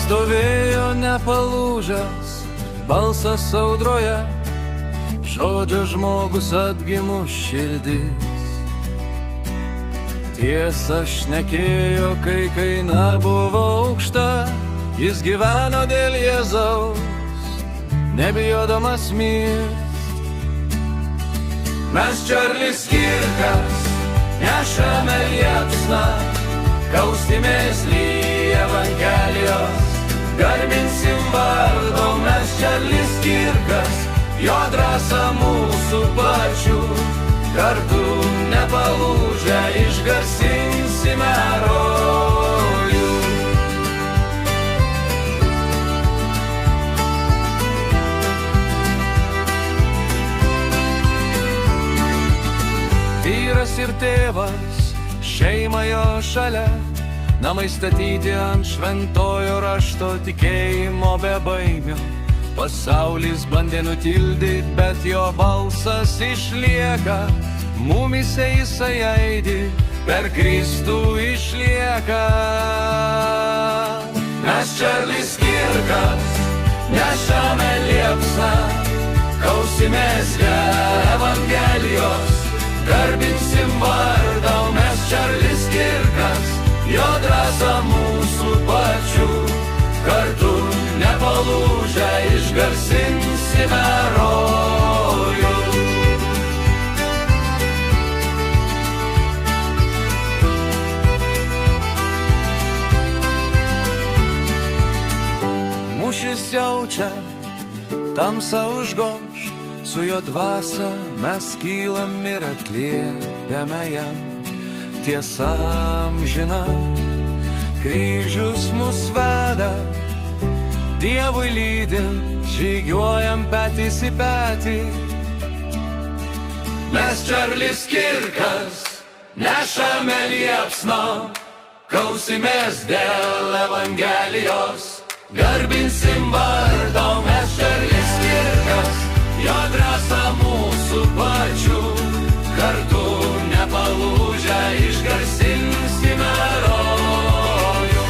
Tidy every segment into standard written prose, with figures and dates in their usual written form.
Stovėjo nepalūžęs balsas audroje, žodžio žmogus atgimus širdis. Tiesa šnekėjo, kai kaina buvo aukšta, jis gyveno dėl Jėzaus, nebijodamas mirt. Mes Čarlis Kirkas nešame liepsną, kaustimės lyja Evangelijos, garbinsim vardo. Mes Čarlis Kirkas, jo drąsa mūsų pačių, kartu nepalūžę išgarsinsime rojų. Vyras ir tėvas, šeima jo šalia, namai statyti ant šventojo rašto, tikėjimo be baimio. Pasaulis bandė nutildyti, bet jo balsas išlieka, mumyse jisai aidi, per Kristų išlieka. Mes Čarlis Kirkas nešame liepsną, kausimės Evangelijos, garbinsim vardą. Mes Čarlis Kirkas, jo drąsa mūsų pačių, kartu nepalūžę išgarsinsime rojų. Mūšis siaučia, tamsa užgoš, su jo dvasia mes kylam ir atliepiame jam. Tiesa amžina, kryžius mus veda, Dievui lydint, žygiuojam petys į petį. Mes Čarlis Kirkas nešame liepsną, kausimės dėl Evangelijos, garbinsim vardą. Mes Čarlis Kirkas, jo drąsa mūsų pačių, kartu nepalūžę išgarsinsime rojų.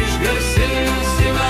Išgarsinsime